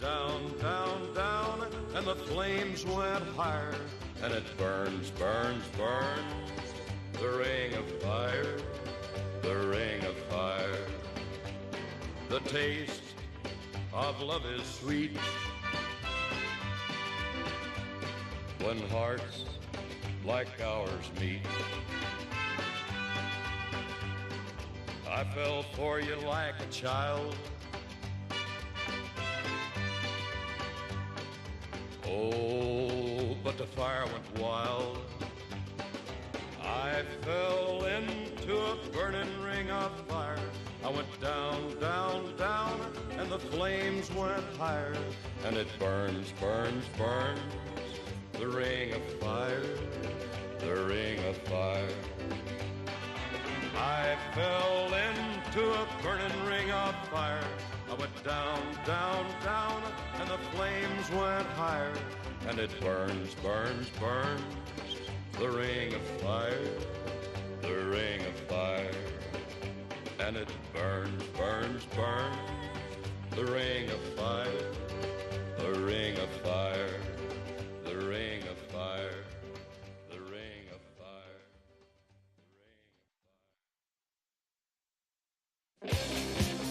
down, down, down, and the flames went higher, and it burns, burns, burns, the ring of fire, the ring of fire. The taste of love is sweet when hearts like ours meet. I fell for you like a child. Oh, but the fire went wild. I fell into a burning ring of fire. I went down, down, down, and the flames went higher. And it burns, burns, burns, the ring of fire, the ring of fire. I fell into a burning ring of fire. I went down, down, down, and the flames went higher. And it burns, burns, burns, the ring of fire, the ring of fire. And it burns, burns, burns, the ring of fire, the ring of fire, the ring of fire, the ring of fire, the ring of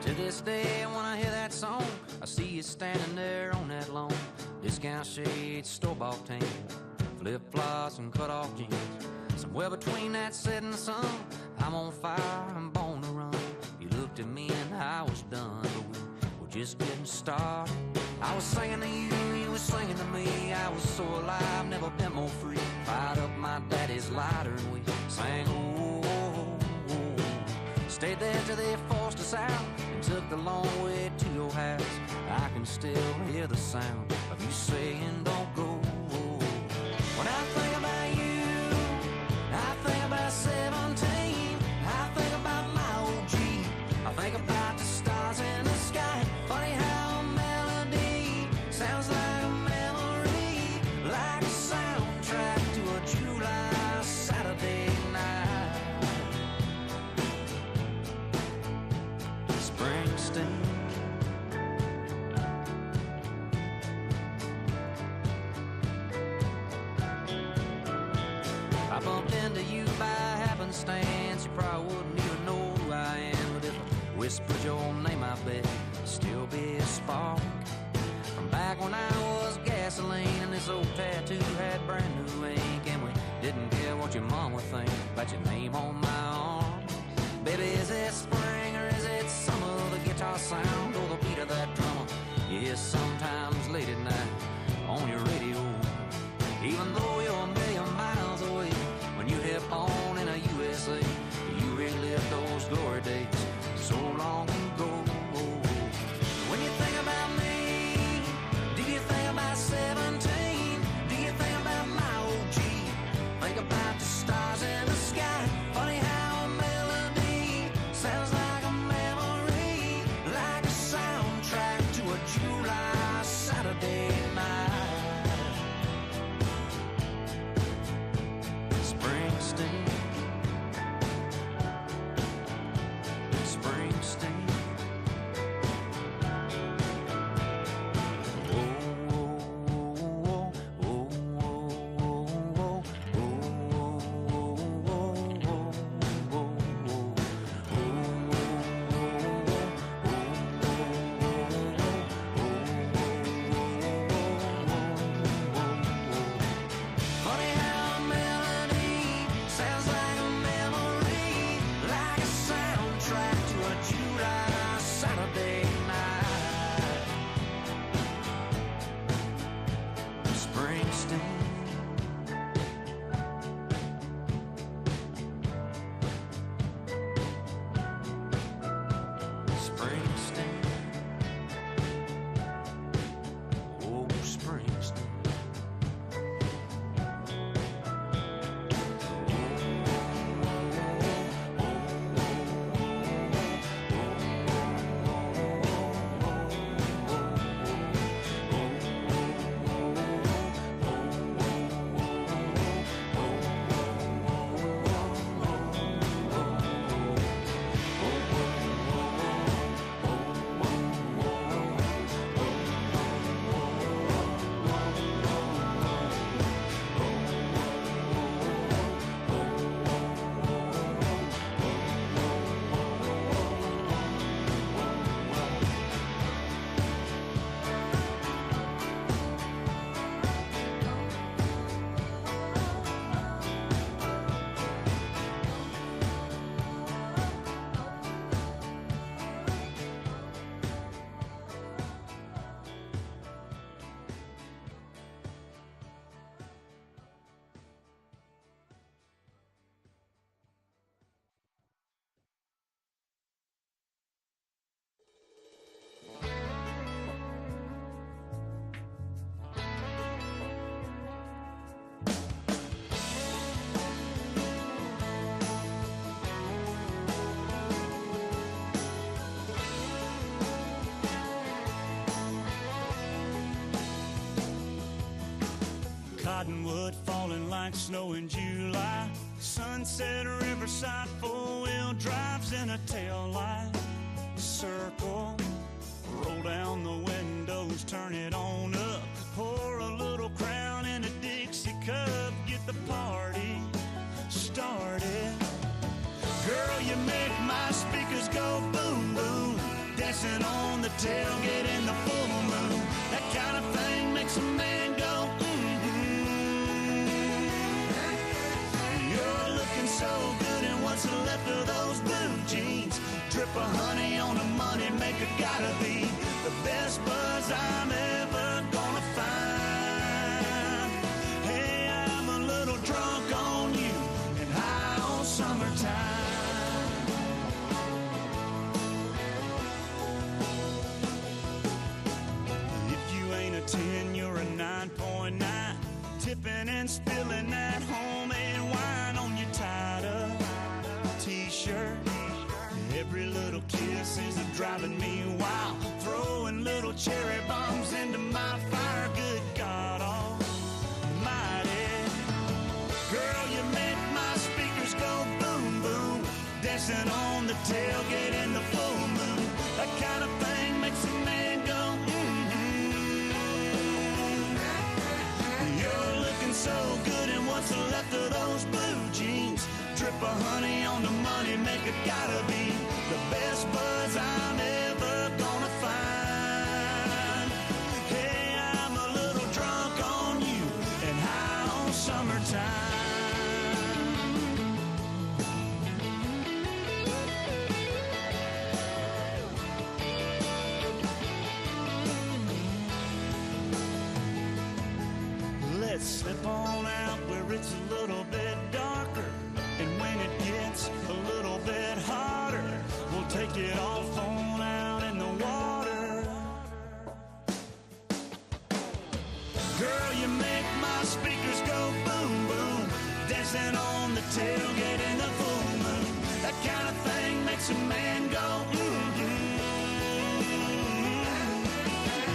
To this day, when I hear that song, I see you standing there on that lawn. Discount shades, store-bought tan, flip-flops and cut-off jeans. Somewhere between that set and the sun, I'm on fire, I'm born to run. You looked at me and I was done, but we were just getting started. I was singing to you, you were singing to me. I was so alive, never been more free. Fired up my daddy's lighter and we sang, oh, oh, oh. Stayed there till they forced us out and took the long way to your house. I can still hear the sound of you saying, don't go. When I think about you, I think about 17. I think about my old Jeep. I think about the stars in the sky. Funny how a melody sounds like a memory, like a soundtrack to a July Saturday night. Springsteen. I bumped into you by happenstance. You probably wouldn't even know who I am, but if I whispered your name, I bet it'd still be a spark from back when I was gasoline and this old tattoo had brand new ink, and we didn't care what your mom would think about your name on my arm. Baby, is it spring or is it summer? The guitar sound or the beat of that drummer? Yes, sometimes late at night on your radio, even though you're a million miles away. When you hit on in a USA, you relive those glory days so long ago. When you think about me, do you think about 17? Do you think about my old Jeep? Think about the stars in the sky. Funny how a melody sounds like a memory, like a soundtrack to a July Saturday night. Springsteen. Cottonwood falling like snow in July. Sunset Riverside, four-wheel drives in a tail light. Circle, roll down the windows, turn it on up. Pour a little Crown in a Dixie cup, get the party started. Girl, you make my speakers go boom, boom. tailgate in the full moon. That kind of thing makes a man go, You're looking so good in what's left of those blue jeans. Drip of honey on the money maker, gotta be the best buzz I'm ever gonna find. Hey, I'm a little drunk on you and high on summertime. If you ain't a 10, you're a 9.9. Tipping and spilling that homemade wine on your tied-up t-shirt. Every little kiss is driving me wild. Throwing little cherry bombs into my fire. Good God almighty. Girl, you make my speakers go boom, boom. Dancing on the tailgate in the full moon. That kind of thing makes a man go, You're looking so good in what's left of those blue jeans. Drip of honey on the money maker, gotta be the best buzz I'm ever gonna find. Hey, I'm a little drunk on you and high on summertime. Let's slip on out where it's a little bit darker. And when it gets a little bit hotter, we'll take it off on out in the water. Girl, you make my speakers go boom, boom. Dancing on the tailgate in the full moon. That kind of thing makes a man go,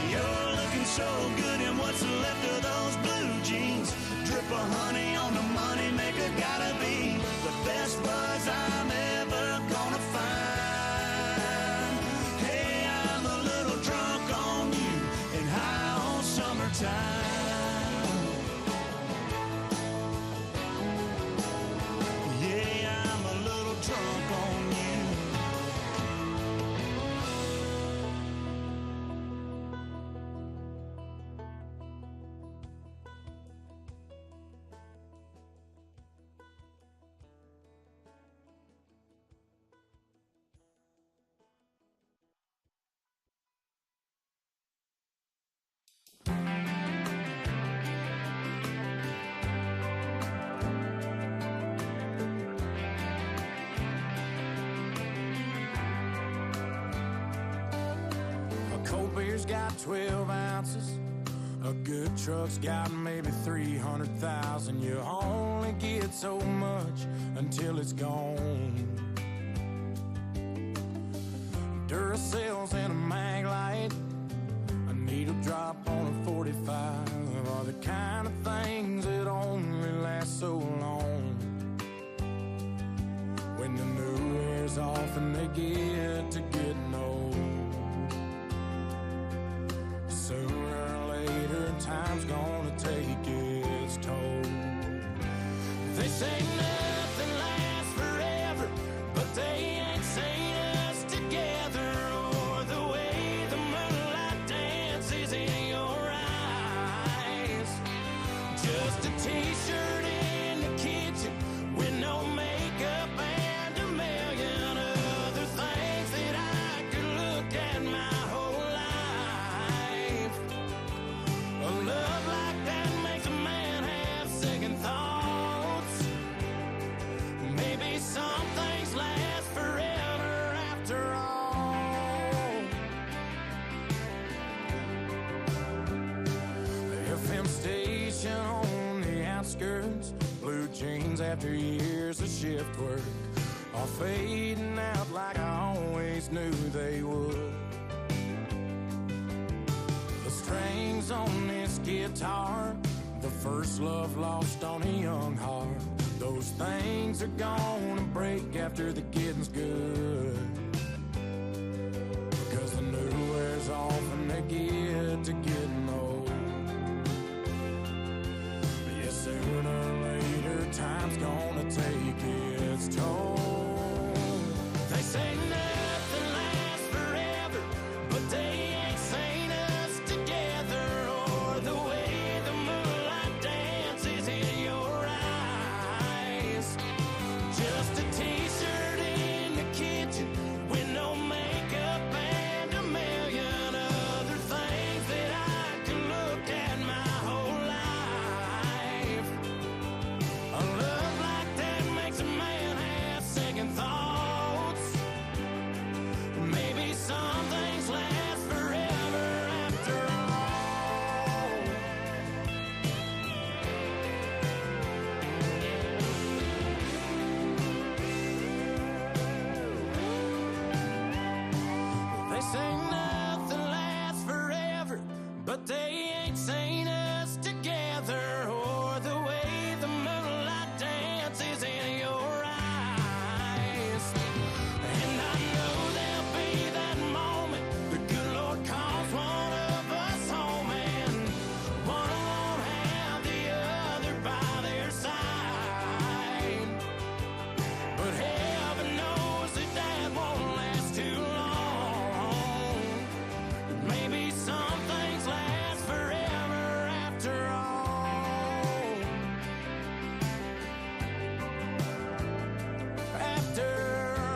You're looking so good in what's left of those blue jeans. Drip of honey on the money maker, gotta be the best buzz I'm ever gonna find. Hey, I'm a little drunk on you and high on summertime. Yeah, I'm a little drunk on you. Cold beer's got 12 ounces. A good truck's got maybe 300,000. You only get so much until it's gone. Duracells and a mag light, a needle drop on a 45 are the kind of things that only last so long. When the new wears off and they get to getting old, sooner or later, time's gonna take its toll. They say nothing lasts forever, but they ain't seen us together, or the way the moonlight dances in your eyes. Just a t-shirt in the kitchen with no makeup and a million other things that I could look at my whole life. A love like that makes a man have second thoughts. Maybe some things last forever after all. The FM station on the outskirts, blue jeans after years of shift work, are fading out like I always knew they would. The strings on this guitar, the first love lost on a young heart, those things are gonna break after the getting's good. Because the new wears off and they get to getting old. Yeah, sooner or later, time's gonna take its toll. They say nothing lasts forever, but they ain't seen us together, or the way the moonlight dances in your eyes. And I know there'll be that moment the good Lord calls one of us home, and one won't have the other by their side. But heaven knows that that won't last too long. Maybe some things last forever after all. After all.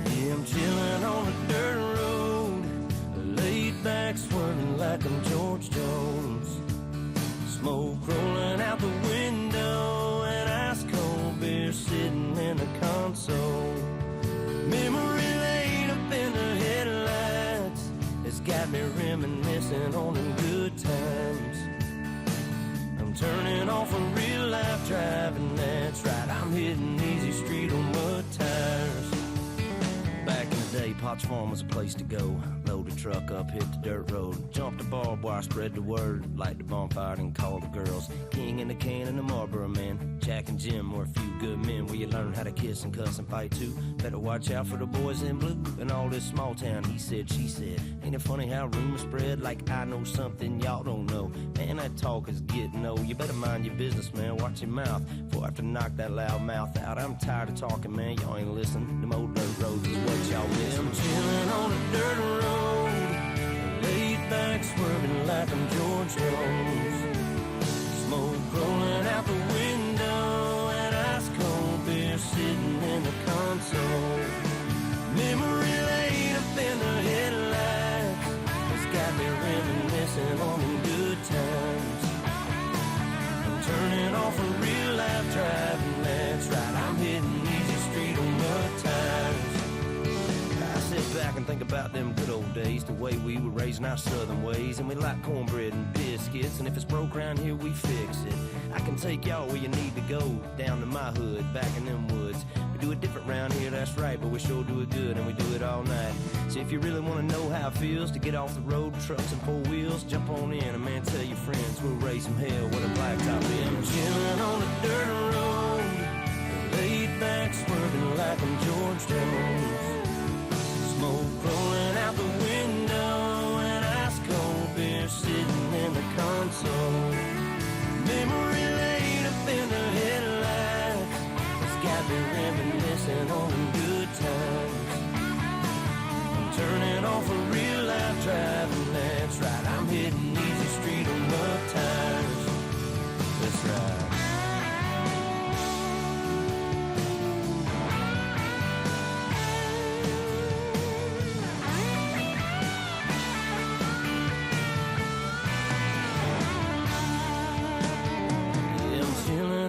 Yeah, I'm chilling on a dirt road, laid back swerving like I'm George Jones. Smoke rolling out the window, and ice cold beer sitting in the console. Memory laid up in the headlights, it's got me reminiscing on them good times. I'm turning off a real life driving, that's right, I'm hitting easy street on mud tires. Back in the day, Potts Farm was a place to go. Load the truck up, hit the dirt road, jump the barbed wire, spread the word, light the bonfire and call the girls. King and the can and the Marlboro man, Jack and Jim were a few good men where you learn how to kiss and cuss and fight too. Better watch out for the boys in blue and all this small town, he said, she said. Ain't it funny how rumors spread like I know something y'all don't know? Man, that talk is getting old. You better mind your business, man, watch your mouth before I have to knock that loud mouth out. I'm tired of talking, man, y'all ain't listening. Them old dirt roads is what y'all miss. I'm chilling on a dirt road, laid back swerving like I'm George Jones. Smoke rolling out the window, and ice cold beer sitting in the console. Memory laid up in the headlights, it's got me reminiscing on them good times. I'm turning off a real life driving, that's right, I'm hitting easy street on mud tires. I sit back and think about them good old days, the way we were raising our southern ways, and we like cornbread and biscuits, and if it's broke around here, we fix it. I can take y'all where you need to go, down to my hood, back in them woods. We do it different round here, that's right, but we sure do it good, and we do it all night. So if you really want to know how it feels to get off the road, trucks and four wheels, jump on in, and man, tell your friends, we'll raise some hell with a blacktop in. I'm chilling on a dirt road, laid back swerving like I'm George Jones. Smoke rolling out the window, and ice cold beer sitting in the console. Memory laid up in the headlights, it's got me reminiscing on them good times. I'm turning off a real life driving, that's right, I'm hitting easy street on mud tires. That's right.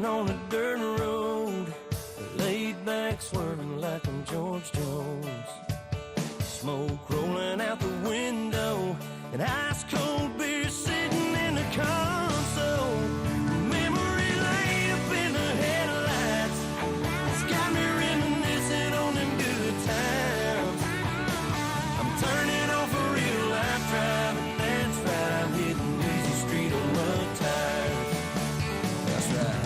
On a dirt road, laid back swerving like I'm George Jones. Smoke rolling out the window, and ice cold beer sitting in the console. Memory laid up in the headlights, it's got me reminiscing on them good times. I'm turning off a real life driving, that's right, I'm hitting easy street on mud tires. That's right.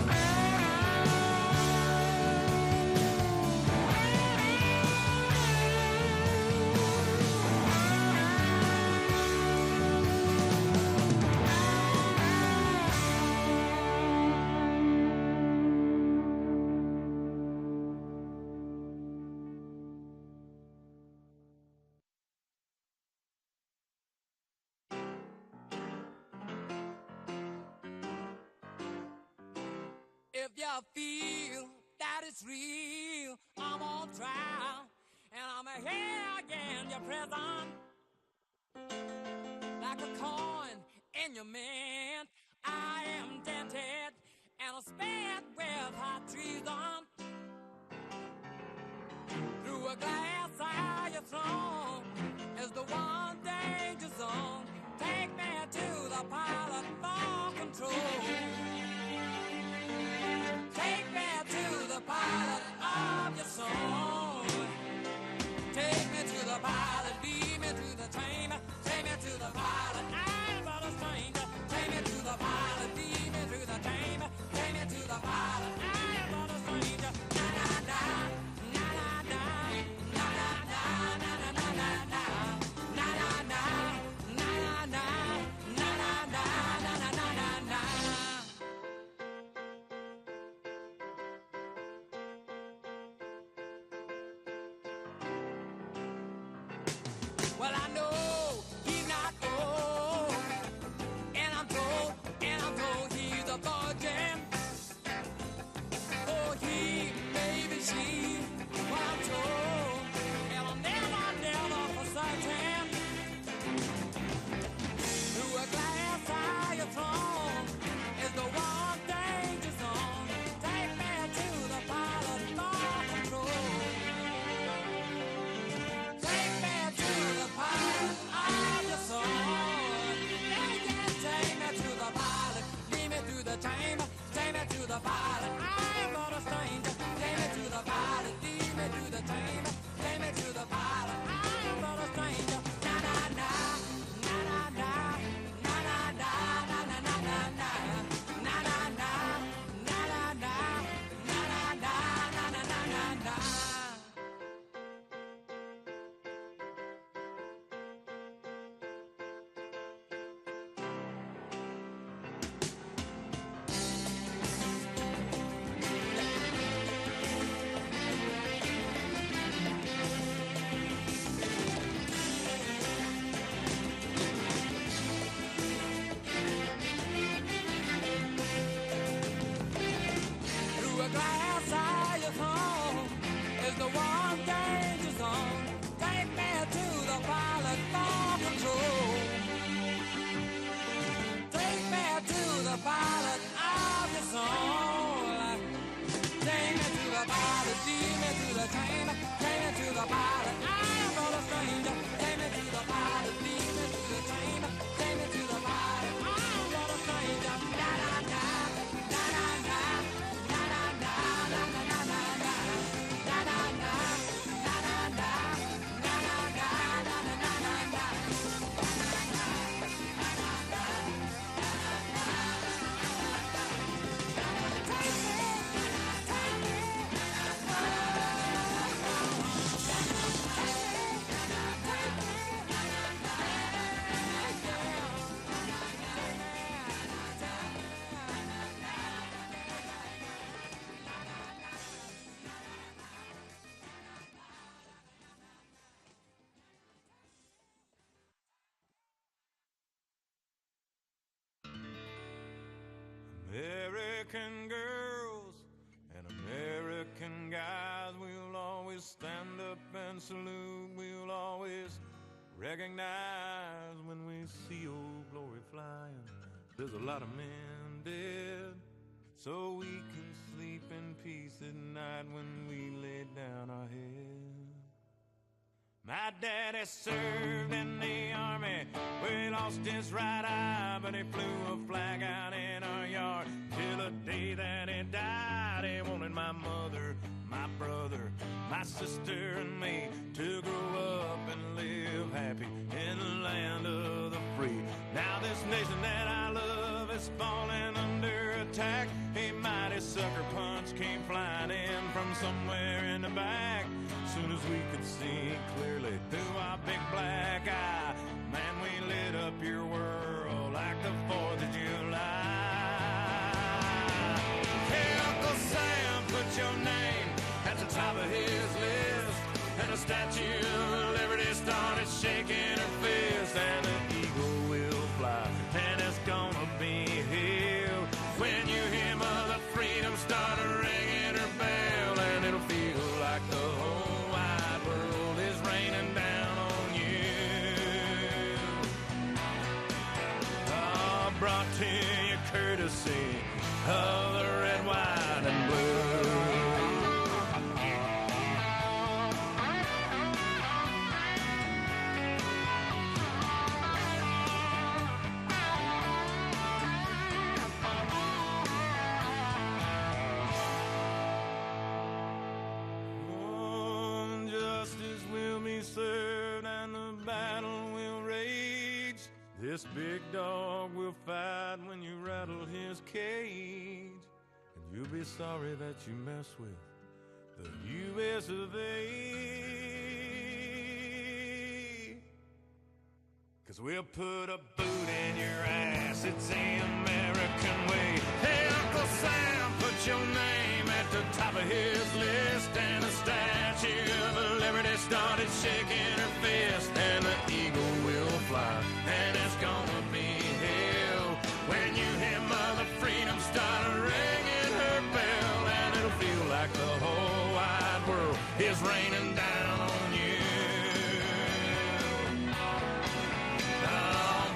If you feel that it's real, I'm on trial, and I'm here again, your prison. Like a coin in your mint, I am dented and spared with hot treason. Through a glass eye of throne is the one danger zone. Take me to the pilot for control. Take me to the pilot of your soul. Take me to the pilot, lead me to the train. Take me to the pilot, I'm but a stranger. Take me to the pilot, lead me to the train. Take me to the pilot, I'm but a stranger. Na na na, na na na, na na na, na na na na na, na na na, na na na, na na na, na na na na na. Well, I know he's not old, and I'm told he's a virgin. Oh, he, maybe she, well, I'm told, and I'll never for certain. Through a glass eye of throne is the one danger zone. Take me to the pilot for control. Take me to the pilot of your soul. Take me to the pilot, lead me through the chamber. Take me to the pilot, I'm but a stranger. Take me to the pilot, lead me through the chamber. Take me to the pilot, I'm but a stranger. Na na na, na na na, na na na, na na na na na, na na na, na na na, na na na, na na na na na. Through a glass eye of home is the one danger zone. Take me to the pilot for control. Take me to the pilot of your soul. Take me to the pilot, lead me to the train. Take me to the pilot, I'm but a stranger. Take me to the pilot, lead me to the train. Take me to the pilot, I'm but a stranger. Na na na, na na na, na na na, na na na na na, na na na, na na na, na na na, na na na na na. American girls and American guys, we'll always stand up and salute. We'll always recognize when we see old glory flying. There's a lot of men dead, so we can sleep in peace at night when we lay down our head. My daddy served in the army, where he lost his right eye, but he flew a flag out in our yard till the day that he died. He wanted my mother, my brother, my sister, and me to grow up and live happy in the land of the free. Now this nation that I love is falling under attack. A mighty sucker punch came flying in from somewhere in the back. Soon as we could see clearly through our big black eye, man, we lit up your world like the 4th of July. Hey, Uncle Sam, put your name at the top of his list, and the Statue of Liberty started shaking her fist, and the eagle will fly, and it's gonna be hell when you hear Mother Freedom start ringing her bell, and it'll feel like the whole wide world is raining down on you. Oh, brought to you courtesy of the red, white, and blue. Justice will be served and the battle will rage. This big dog will fight when you rattle his cage. And you'll be sorry that you mess with the U.S. of A. 'Cause we'll put a boot in your ass, it's the American way. Hey, Uncle Sam, put your name at the top of his list. And the Statue of Liberty started shaking her fist. And the eagle will fly, and it's gonna be hell when you hear Mother Freedom start ringing her bell. And it'll feel like the whole wide world is raining down on you.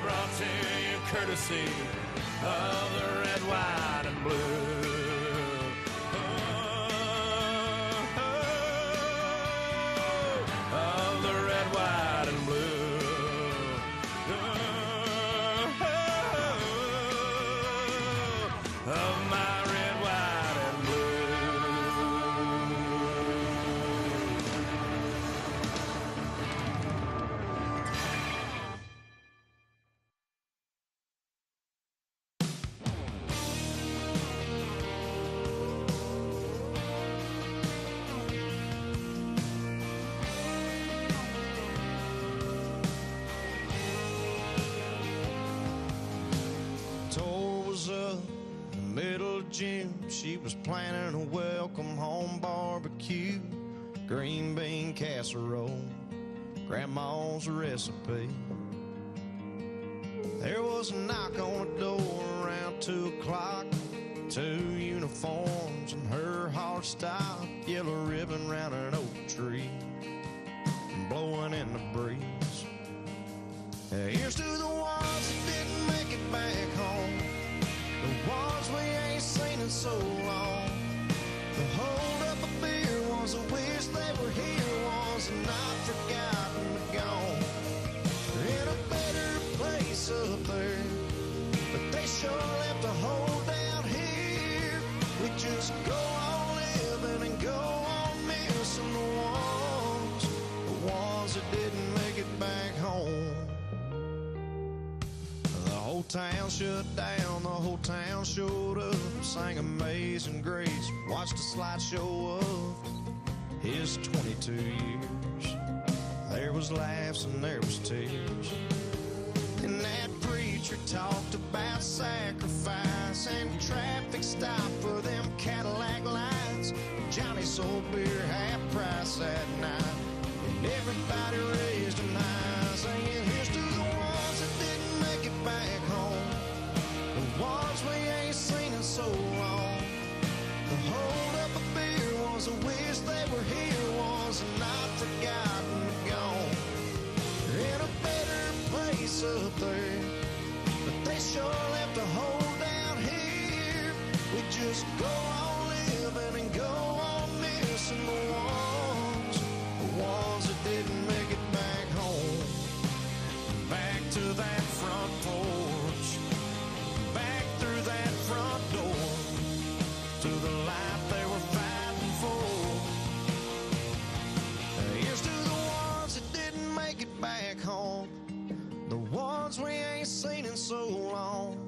Brought to you courtesy of the red, white, and blue. Of the red, white, and blue. Of my red, white, and Tour was up in the middle of June. She was planning a welcome home barbecue, green bean casserole, grandma's recipe. There was a knock on the door around 2 o'clock. 2 uniforms and her heart stopped. Yellow ribbon round an oak tree, blowing in the breeze. Here's to the ones that didn't make it back home, the ones we ain't seen in so long. The hold up a beer was a wish they were here, was a not forgotten but gone. They're in a better place up there, but they sure left a hole down here. We just go on living and go on missing the ones that didn't make it back home. The whole town shut down, the whole town showed up, sang Amazing Grace, watched a slideshow of his 22 years. There was laughs and there was tears, and that preacher talked about sacrifice and traffic stop for them Cadillac lights. Johnny sold beer half price that night, and everybody raised an eye, singing, here's to the ones that didn't make it back home, the ones we ain't seen in so long. The hold up a beer was a wish they were here, was a not forgotten but gone. They're in a better place up there, but they sure left a hole down here. We just go on living and go on missing the ones that didn't make it back home. Back to that front porch, back through that front door, to the life they were fighting for. Here's to the ones that didn't make it back home, the ones we ain't seen in so long.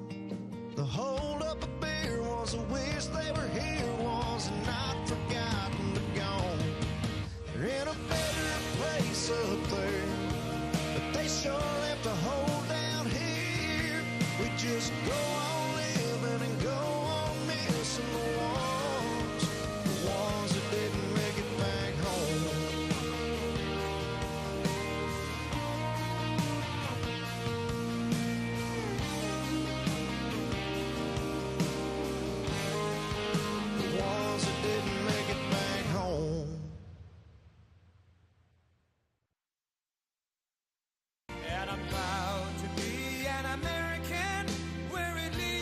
The hold up a beer was a wish they were here, was not forgotten but gone. They're in a better place up there, but they sure left a hole down here. We just go on living and go on missing the ones that didn't make it back home. The ones that didn't make it back home. And I'm proud to be an American, where at least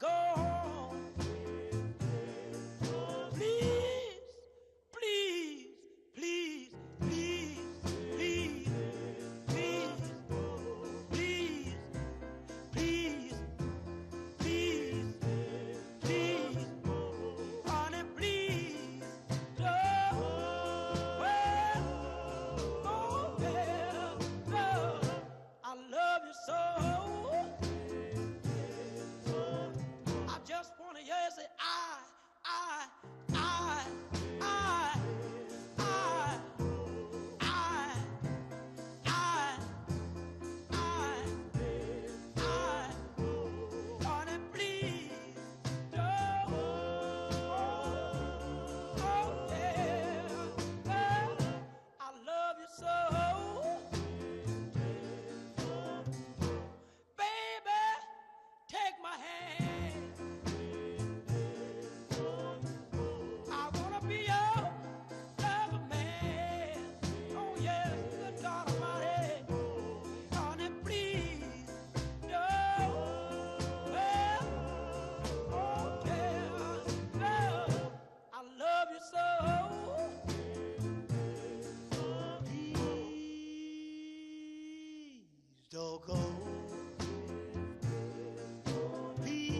go home. Please, please, please, please, please, please, please, please, please, please, honey, please, don't. Well, oh yeah, no, I love you so. I just wanna hear you say I. Honey, please, don't. Oh yeah, well, I love you so. Baby, take my hand. I wanna be your lover man. Oh yeah, good God Almighty. Honey, please, don't. Well, oh yeah, well, I love you so. Please don't go. Please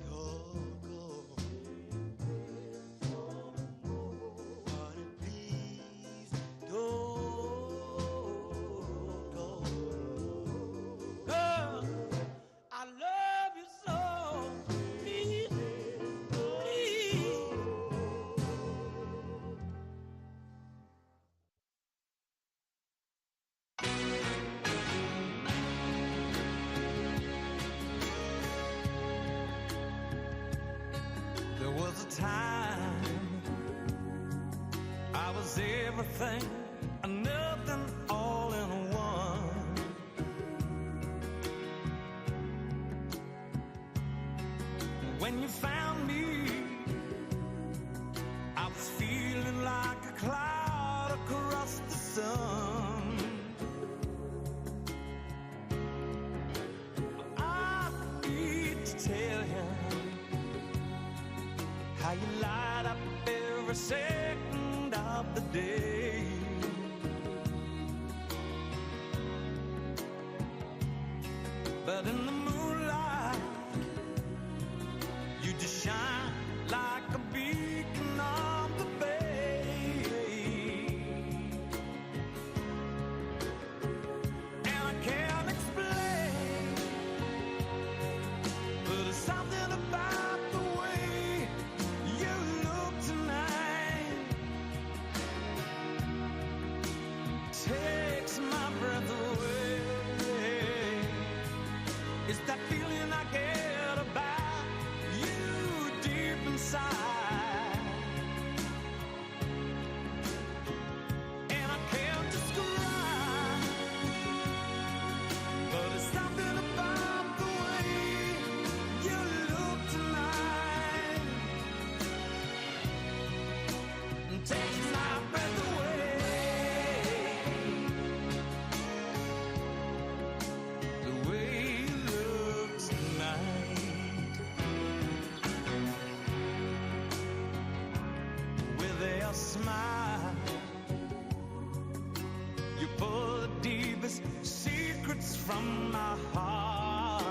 don't go. Honey, please don't go. Girl, I love you so. Please, please. There was a time I was everything and nothing all in one. When you found me, I was feeling like a cloud across the sun. I need to tell him how you light up every second of the day. But in the moonlight, you just shine like a beacon on the bay. And I can't explain, but there's something about the way you look tonight takes my breath away. It's that feeling I get about you deep inside, and I can't describe, but it's something about the way you look tonight and takes my breath away. The way you look tonight, with a smile, you pull the deepest secrets from my heart.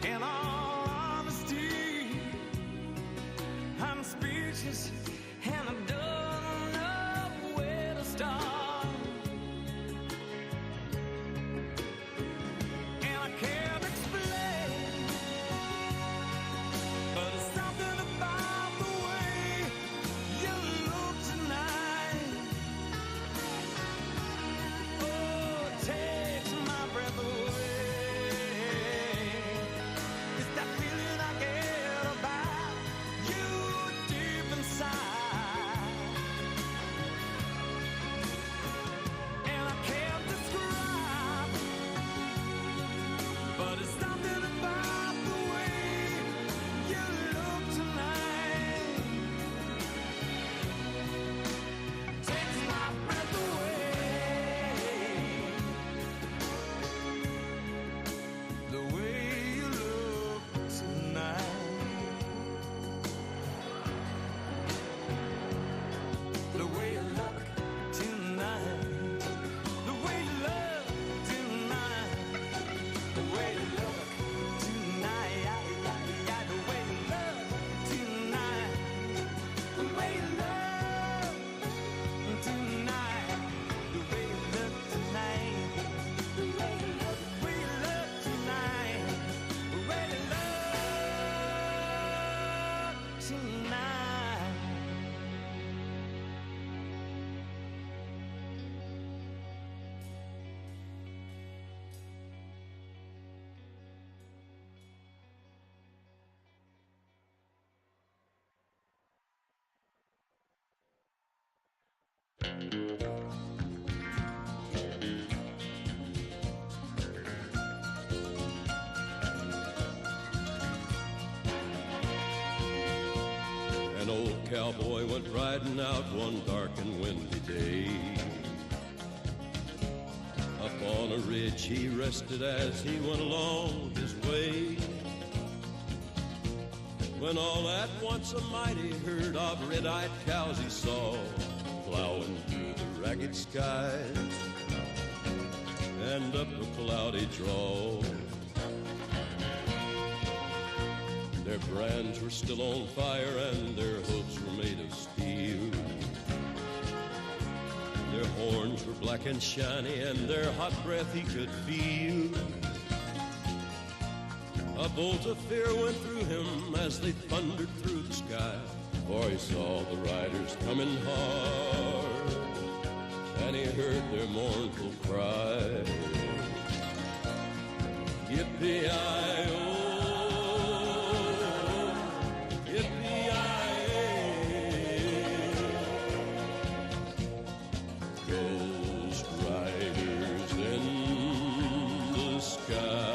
In all honesty, I'm speechless and I don't know where to start. And I can't explain, but it's something about the way you look tonight. Oh, it takes my breath away. It's that feeling I get about you deep inside. An old cowboy went riding out one dark and windy day. Up on a ridge he rested as he went along his way, when all at once a mighty herd of red-eyed cows he saw plowing through the ragged skies and up a cloudy draw. Their brands were still on fire and their hooves were made of steel. Their horns were black and shiny and their hot breath he could feel. A bolt of fear went through him as they thundered through the sky, for he saw the riders coming hard and he heard their mournful cry. Yippee-i-oh, Ghost riders in the sky.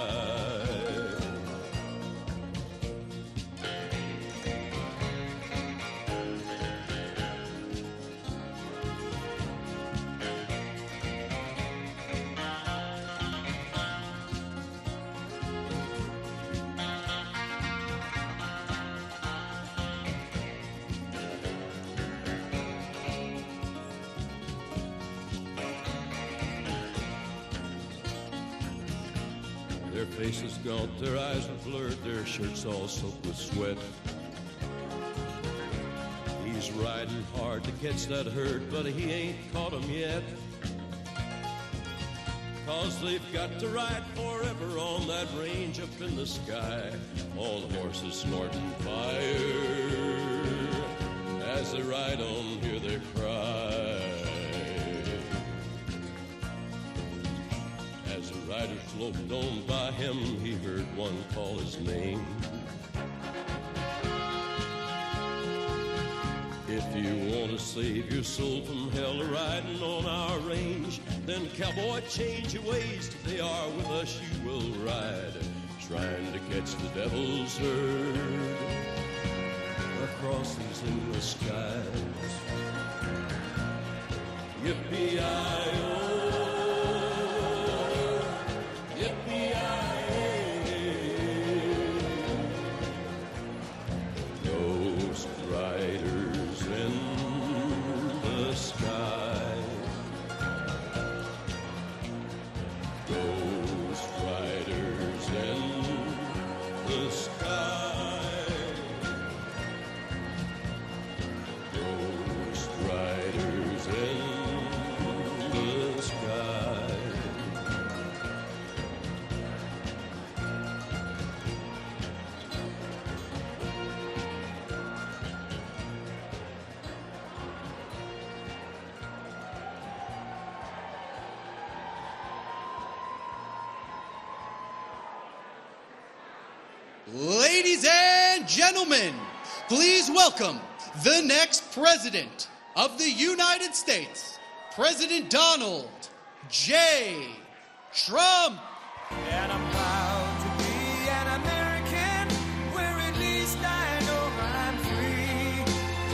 Their faces gaunt, their eyes were blurred, their shirts all soaked with sweat. He's riding hard to catch that herd, but he ain't caught 'em yet. 'Cause they've got to ride forever on that range up in the sky, on horses snorting fire. As they ride on, hear their cry. As the riders loped on by him, he heard one call his name. If you want to save your soul from hell riding on our range, then cowboy, change your ways. Today are with us you will ride, trying to catch the devil's herd across these endless skies. Yippee-i-oh, Ghost riders in the sky. Ghost riders in the sky. Ghost riders in the sky. Ladies and gentlemen, please welcome the next president of the United States, President Donald J. Trump. And I'm proud to be an American, where at least I know I'm free.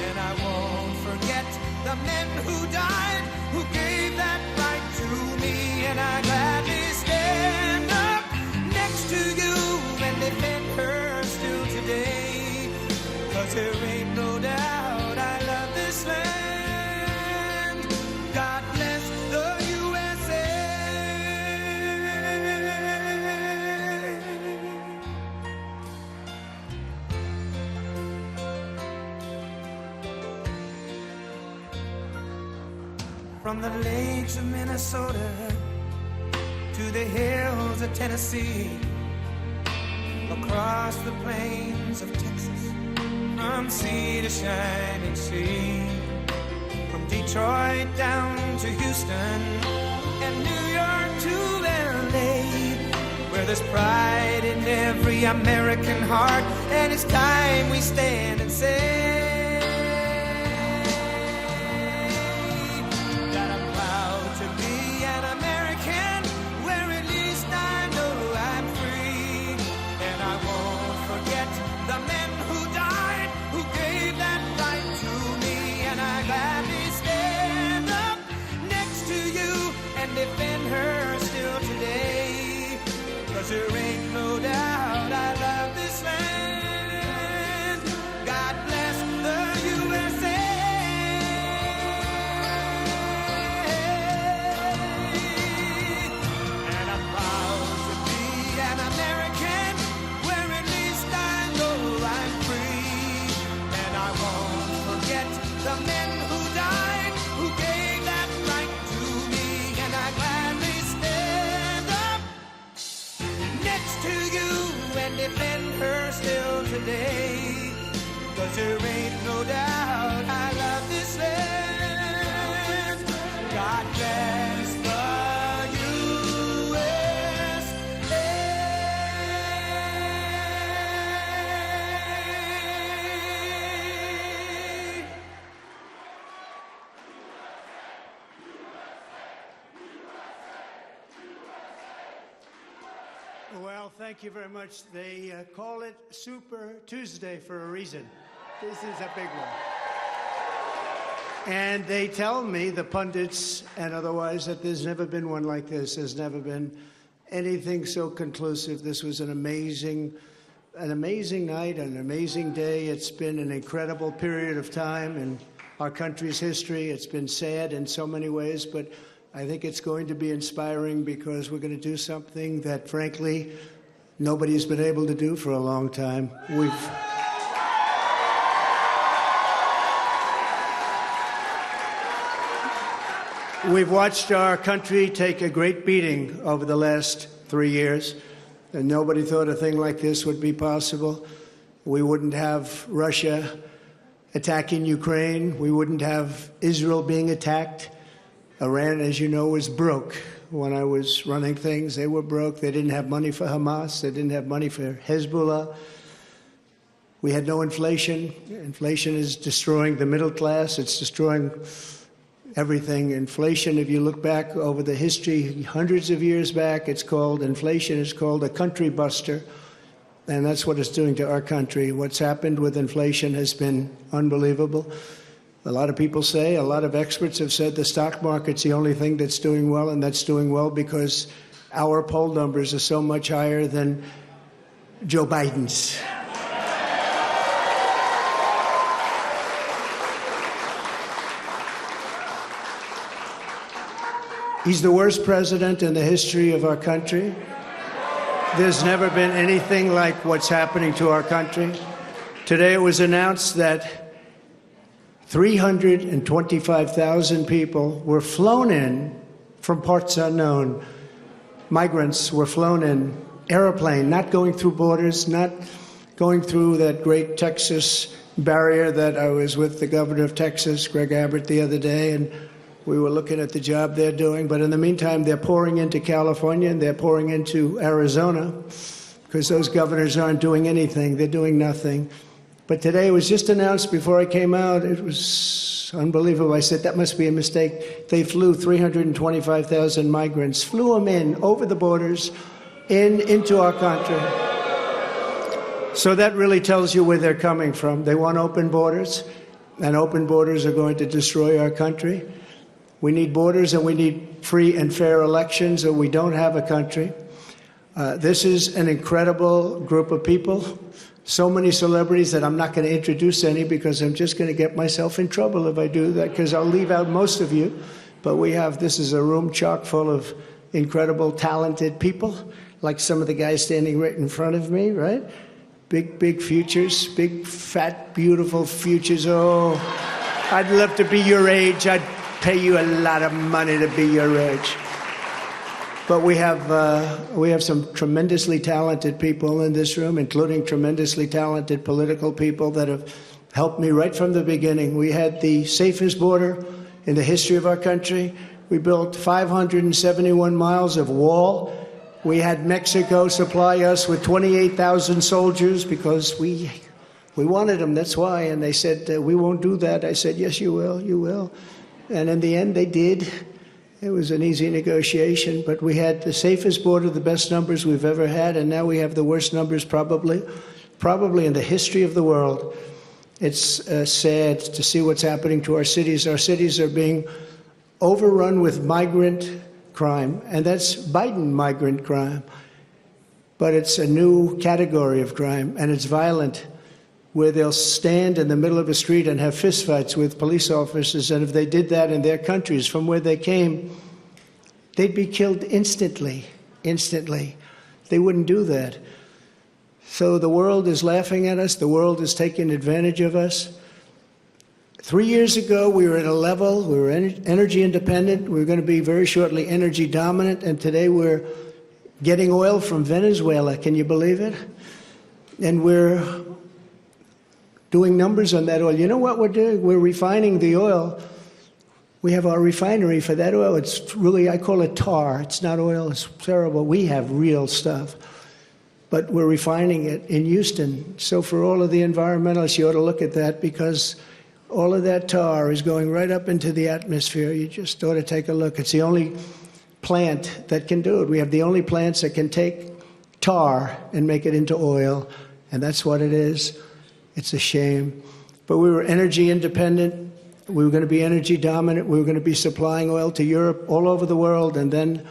And I won't forget the men who died, who gave that right to me. And I gladly stand up next to you and defend her still today. 'Cause there ain't no doubt I love this land. God bless the USA. From the lakes of Minnesota to the hills of Tennessee, across the plains of Texas, from sea to shining sea, from Detroit down to Houston and New York to LA, where there's pride in every American heart, and it's time we stand and say, Well, thank you very much. They call it Super Tuesday for a reason. This is a big one. And they tell me, the pundits and otherwise, that there's never been one like this. There's never been anything so conclusive. This was an amazing night, an amazing day. It's been an incredible period of time in our country's history. It's been sad in so many ways, but I think it's going to be inspiring because we're going to do something that, frankly, nobody's been able to do for a long time. We've watched our country take a great beating over the last 3 years, and nobody thought a thing like this would be possible. We wouldn't have Russia attacking Ukraine. We wouldn't have Israel being attacked. Iran, as you know, was broke. When I was running things, they were broke. They didn't have money for Hamas. They didn't have money for Hezbollah. We had no inflation. Inflation is destroying the middle class. It's destroying everything. Inflation, if you look back over the history, hundreds of years back, inflation is called a country buster. And that's what it's doing to our country. What's happened with inflation has been unbelievable. A lot of people say, a lot of experts have said the stock market's the only thing that's doing well, and that's doing well because our poll numbers are so much higher than Joe Biden's. He's the worst president in the history of our country. There's never been anything like what's happening to our country. Today it was announced that 325,000 people were flown in from parts unknown. Migrants were flown in, airplane, not going through borders, not going through that great Texas barrier that I was with the governor of Texas, Greg Abbott, the other day, and we were looking at the job they're doing. But in the meantime, they're pouring into California and they're pouring into Arizona because those governors aren't doing anything. They're doing nothing. But today it was just announced before I came out. It was unbelievable. I said, that must be a mistake. They flew 325,000 migrants, flew them in over the borders into our country. So that really tells you where they're coming from. They want open borders, and open borders are going to destroy our country. We need borders and we need free and fair elections, or we don't have a country. This is an incredible group of people. So many celebrities that I'm not going to introduce any because I'm just going to get myself in trouble if I do that, because I'll leave out most of you. But this is a room chock full of incredible, talented people, like some of the guys standing right in front of me, right? Big futures, big, fat, beautiful futures. Oh, I'd love to be your age. I'd pay you a lot of money to be your age. But we have some tremendously talented people in this room, including tremendously talented political people that have helped me right from the beginning. We had the safest border in the history of our country. We built 571 miles of wall. We had Mexico supply us with 28,000 soldiers because we wanted them, that's why. And they said, we won't do that. I said, yes, you will, you will. And in the end, they did. It was an easy negotiation, but we had the safest border, the best numbers we've ever had, and now we have the worst numbers probably in the history of the world. It's sad to see what's happening to our cities. Our cities are being overrun with migrant crime, and that's Biden migrant crime. But it's a new category of crime, and it's violent, where they'll stand in the middle of a street and have fistfights with police officers, and if they did that in their countries from where they came, they'd be killed instantly. They wouldn't do that. So the world is laughing at us. The world is taking advantage of us. 3 years ago, we were at a level, we were energy independent. We were going to be very shortly energy dominant, and today we're getting oil from Venezuela. Can you believe it? And we're doing numbers on that oil. You know what we're doing? We're refining the oil. We have our refinery for that oil. It's really, I call it tar. It's not oil. It's terrible. We have real stuff. But we're refining it in Houston. So for all of the environmentalists, you ought to look at that, because all of that tar is going right up into the atmosphere. You just ought to take a look. It's the only plant that can do it. We have the only plants that can take tar and make it into oil, and that's what it is. It's a shame. But we were energy independent. We were going to be energy dominant. We were going to be supplying oil to Europe, all over the world, and then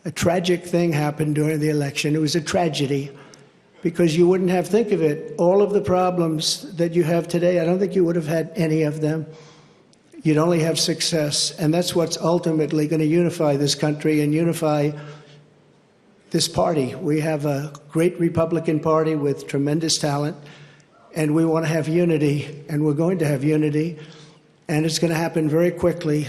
a tragic thing happened during the election. It was a tragedy because you wouldn't have, think of it, all of the problems that you have today, I don't think you would have had any of them. You'd only have success, and that's what's ultimately going to unify this country and unify this party. We have a great Republican Party with tremendous talent, and we want to have unity, and we're going to have unity, and it's going to happen very quickly.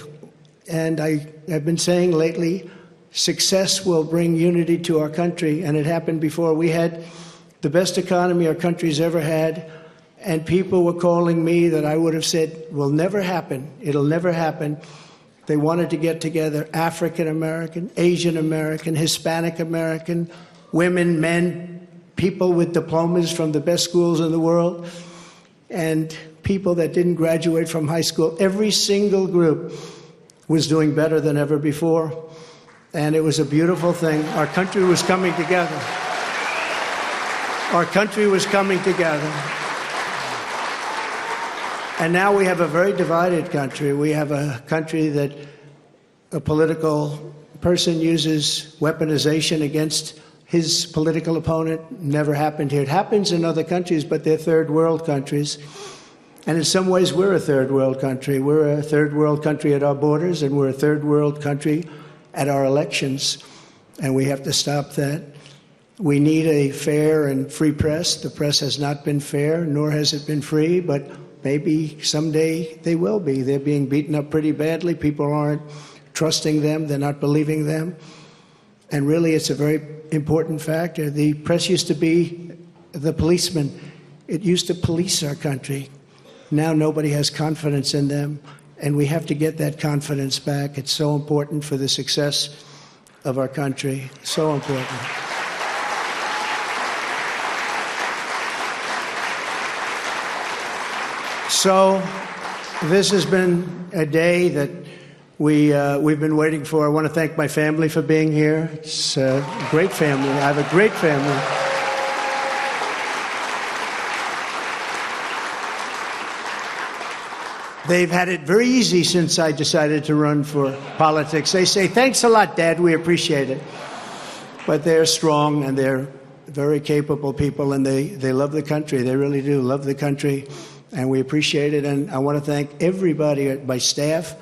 And I have been saying lately, success will bring unity to our country, and it happened before. We had the best economy our country's ever had, and people were calling me that I would have said will never happen. It'll never happen. They wanted to get together, African American, Asian American, Hispanic American, women, men, people with diplomas from the best schools in the world, and people that didn't graduate from high school. Every single group was doing better than ever before, and it was a beautiful thing. Our country was coming together. Our country was coming together. And now we have a very divided country. We have a country that a political person uses weaponization against his political opponent. Never happened here. It happens in other countries, but they're third world countries. And in some ways, we're a third world country. We're a third world country at our borders, and we're a third world country at our elections. And we have to stop that. We need a fair and free press. The press has not been fair, nor has it been free, but maybe someday they will be. They're being beaten up pretty badly. People aren't trusting them. They're not believing them. And really, it's a very important factor. The press used to be the policeman. It used to police our country. Now nobody has confidence in them, and we have to get that confidence back. It's so important for the success of our country. So important. So this has been a day that we've been waiting for. I want to thank my family for being here. It's a great family. I have a great family. They've had it very easy since I decided to run for politics. They say, thanks a lot, Dad, we appreciate it. But they're strong, and they're very capable people, and they love the country. They really do love the country, and we appreciate it. And I want to thank everybody at my staff.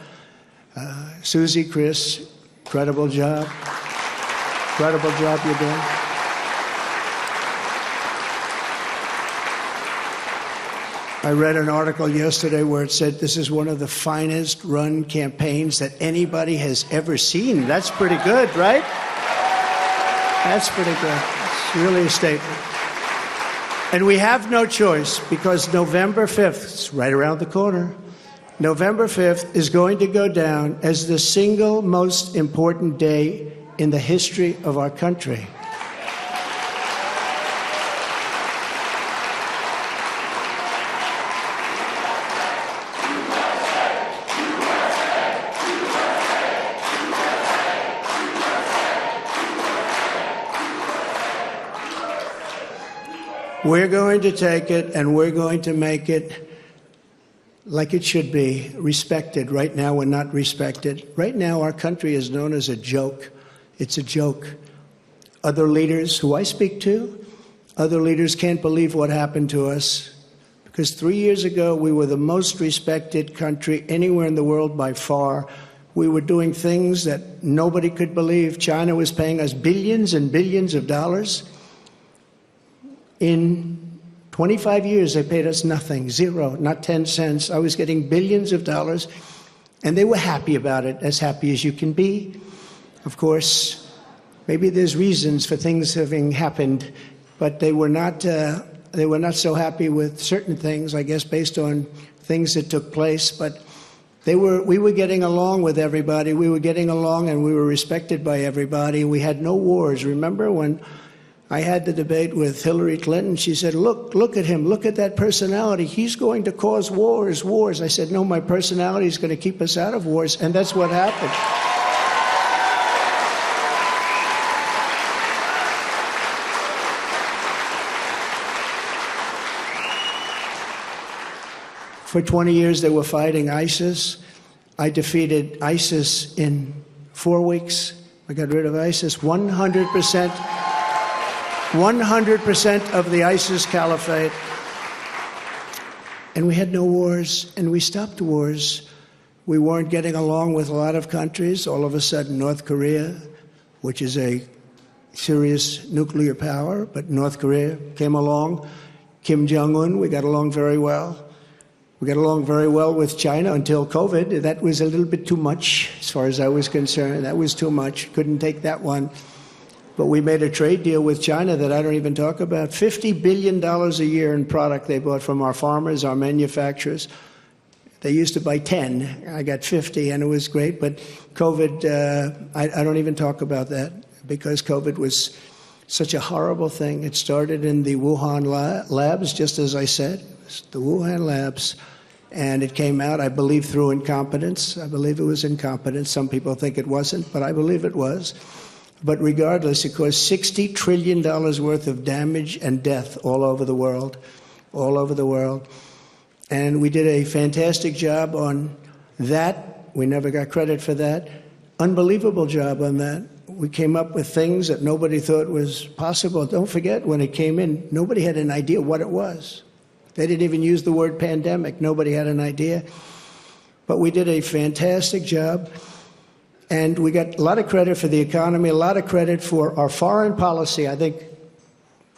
Susie, Chris, incredible job. Incredible job you're doing. I read an article yesterday where it said this is one of the finest run campaigns that anybody has ever seen. That's pretty good, right? That's pretty good. It's really a statement. And we have no choice, because November 5th, it's right around the corner, November 5th is going to go down as the single most important day in the history of our country. We're going to take it, and we're going to make it like it should be, respected. Right now, we're not respected. Right now, our country is known as a joke. It's a joke. Other leaders who I speak to, other leaders can't believe what happened to us, because 3 years ago, we were the most respected country anywhere in the world by far. We were doing things that nobody could believe. China was paying us billions and billions of dollars. In 25 years, they paid us nothing, zero, not 10 cents. I was getting billions of dollars, and they were happy about it, as happy as you can be. Of course, maybe there's reasons for things having happened, but they were not so happy with certain things, I guess, based on things that took place. But we were getting along with everybody. We were getting along, and we were respected by everybody. We had no wars. Remember when I had the debate with Hillary Clinton? She said, look at him, look at that personality. He's going to cause wars. I said, no, my personality is going to keep us out of wars, and that's what happened. For 20 years, they were fighting ISIS. I defeated ISIS in 4 weeks. I got rid of ISIS. 100% of the ISIS caliphate. And we had no wars, and we stopped wars. We weren't getting along with a lot of countries. All of a sudden, North Korea, which is a serious nuclear power, but North Korea came along. Kim Jong-un, we got along very well. We got along very well with China until COVID. That was a little bit too much, as far as I was concerned. That was too much. Couldn't take that one. But we made a trade deal with China that I don't even talk about. $50 billion a year in product they bought from our farmers, our manufacturers. They used to buy 10. I got 50, and it was great. But COVID, I don't even talk about that, because COVID was such a horrible thing. It started in the Wuhan labs, just as I said, the Wuhan labs. And it came out, I believe, through incompetence. I believe it was incompetence. Some people think it wasn't, but I believe it was. But regardless, it caused $60 trillion worth of damage and death all over the world, all over the world. And we did a fantastic job on that. We never got credit for that. Unbelievable job on that. We came up with things that nobody thought was possible. Don't forget, when it came in, nobody had an idea what it was. They didn't even use the word pandemic. Nobody had an idea. But we did a fantastic job. And we got a lot of credit for the economy, a lot of credit for our foreign policy. I think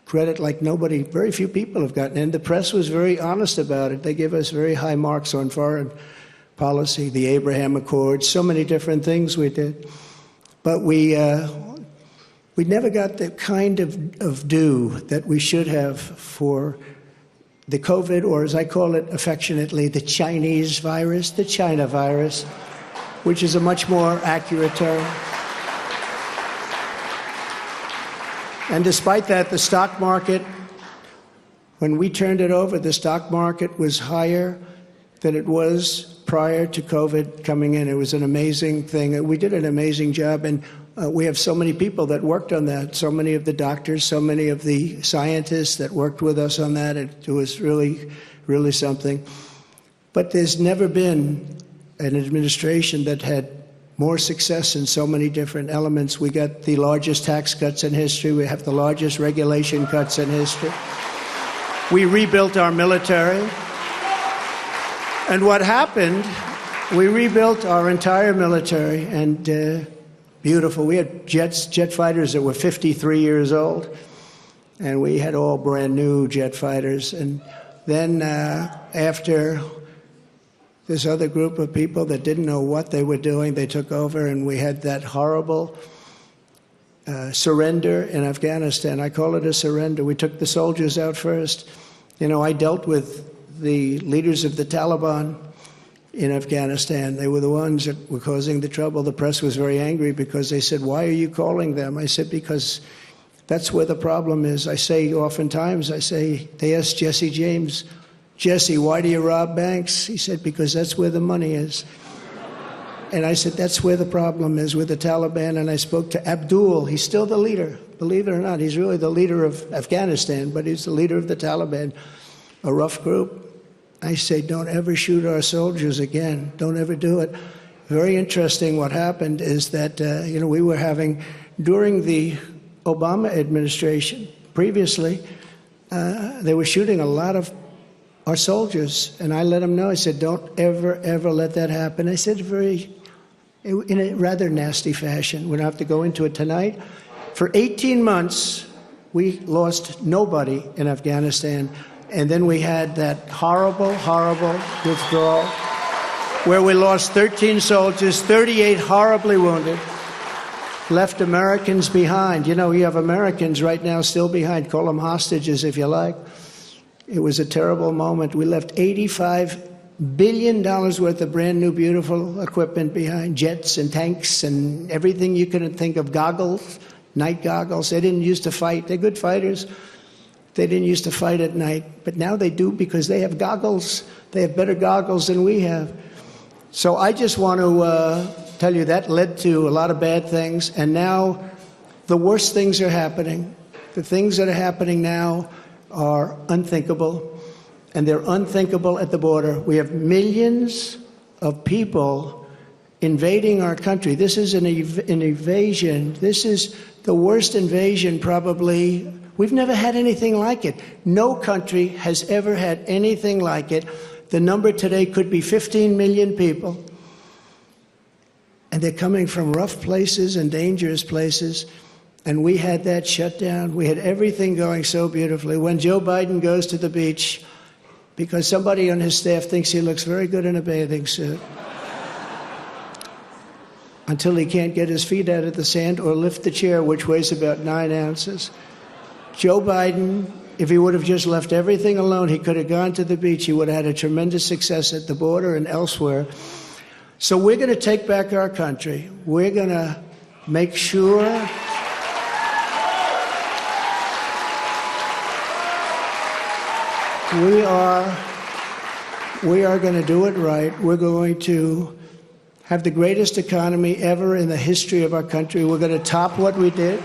credit like nobody, very few people have gotten. And the press was very honest about it. They gave us very high marks on foreign policy, the Abraham Accords, so many different things we did. But we never got the kind of due that we should have for the COVID, or as I call it affectionately, the Chinese virus, the China virus, which is a much more accurate term. And despite that, the stock market, when we turned it over, the stock market was higher than it was prior to COVID coming in. It was an amazing thing. We did an amazing job, and we have so many people that worked on that, so many of the doctors, so many of the scientists that worked with us on that. It was really, really something. But there's never been an administration that had more success in so many different elements. We got the largest tax cuts in history. We have the largest regulation cuts in history. We rebuilt our military. And what happened, we rebuilt our entire military, and beautiful. We had jet fighters that were 53 years old, and we had all brand new jet fighters. And then after this other group of people that didn't know what they were doing, they took over, and we had that horrible surrender in Afghanistan. I call it a surrender. We took the soldiers out first. You know, I dealt with the leaders of the Taliban in Afghanistan. They were the ones that were causing the trouble. The press was very angry because they said, "Why are you calling them?" I said, "Because that's where the problem is." I say oftentimes, they asked Jesse James, "Jesse, why do you rob banks?" He said, "Because that's where the money is." And I said, that's where the problem is, with the Taliban. And I spoke to Abdul. He's still the leader. Believe it or not, he's really the leader of Afghanistan, but he's the leader of the Taliban, a rough group. I say, don't ever shoot our soldiers again. Don't ever do it. Very interesting what happened is that, we were having, during the Obama administration, previously, they were shooting a lot of our soldiers. And I let them know, I said, don't ever, ever let that happen. I said in a rather nasty fashion. We don't have to go into it tonight. For 18 months, we lost nobody in Afghanistan. And then we had that horrible, horrible withdrawal where we lost 13 soldiers, 38 horribly wounded, left Americans behind. You know, you have Americans right now still behind. Call them hostages if you like. It was a terrible moment. We left $85 billion worth of brand new, beautiful equipment behind, jets and tanks and everything you couldn't think of, goggles, night goggles. They didn't used to fight. They're good fighters. They didn't used to fight at night, but now they do because they have goggles. They have better goggles than we have. So I just want to tell you that led to a lot of bad things, and now the worst things are happening. The things that are happening now are unthinkable. and they're unthinkable at the border. We have millions of people invading our country. This is an invasion. This is the worst invasion probably. We've never had anything like it. No country has ever had anything like it. The number today could be 15 million people. And they're coming from rough places and dangerous places. And we had that shut down. We had everything going so beautifully. When Joe Biden goes to the beach, because somebody on his staff thinks he looks very good in a bathing suit, until he can't get his feet out of the sand or lift the chair, which weighs about 9 ounces. Joe Biden, if he would have just left everything alone, he could have gone to the beach. He would have had a tremendous success at the border and elsewhere. So we're going to take back our country. We're going to make sure we are going to do it right. We're going to have the greatest economy ever in the history of our country. We're going to top what we did.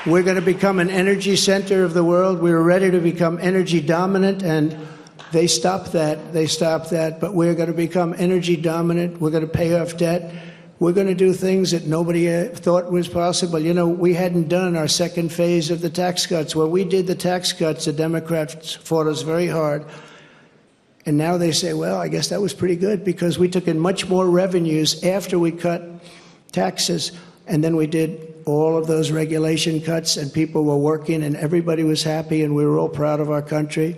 We're going to become an energy center of the world. We were ready to become energy dominant, and they stopped that. They stopped that. But we're going to become energy dominant. We're going to pay off debt. We're going to do things that nobody thought was possible. You know, we hadn't done our second phase of the tax cuts. When we did the tax cuts, the Democrats fought us very hard. And now they say, well, I guess that was pretty good because we took in much more revenues after we cut taxes. And then we did all of those regulation cuts, and people were working, and everybody was happy, and we were all proud of our country.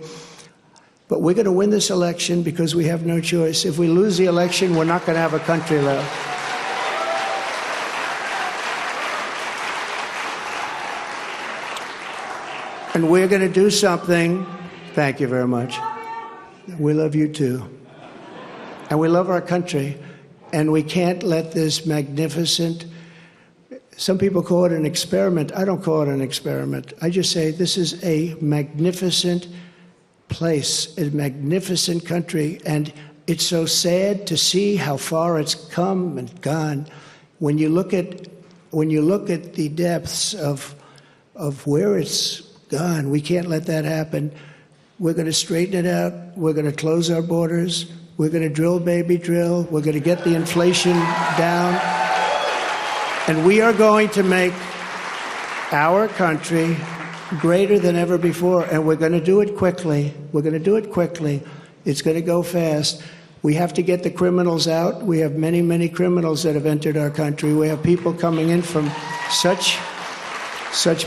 But we're going to win this election because we have no choice. If we lose the election, we're not going to have a country left. And we're going to do something. Thank you very much. We love you too. And we love our country. And we can't let this magnificent, some people call it an experiment. I don't call it an experiment. I just say this is a magnificent place, a magnificent country. And it's so sad to see how far it's come and gone. When you look at the depths of where it's gone, we can't let that happen. We're going to straighten it out. We're going to close our borders. We're going to drill, baby, drill. We're going to get the inflation down. And we are going to make our country greater than ever before. And we're going to do it quickly. We're going to do it quickly. It's going to go fast. We have to get the criminals out. We have many, many criminals that have entered our country. We have people coming in from such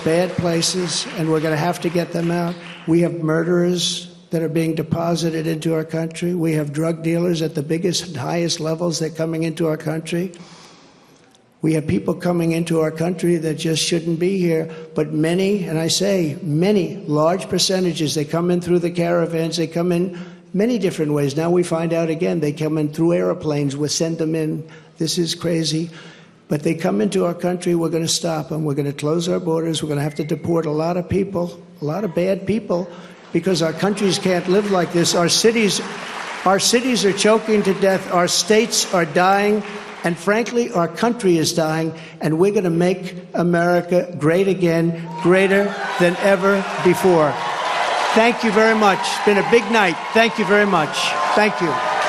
bad places, and we're going to have to get them out. We have murderers that are being deposited into our country. We have drug dealers at the biggest and highest levels that are coming into our country. We have people coming into our country that just shouldn't be here. But many, and I say many, large percentages, they come in through the caravans. They come in many different ways. Now we find out again, they come in through airplanes. We send them in. This is crazy. But they come into our country, we're going to stop them. We're going to close our borders. We're going to have to deport a lot of people, a lot of bad people, because our countries can't live like this. Our cities are choking to death. Our states are dying. And frankly, our country is dying. And we're going to make America great again, greater than ever before. Thank you very much. It's been a big night. Thank you very much. Thank you.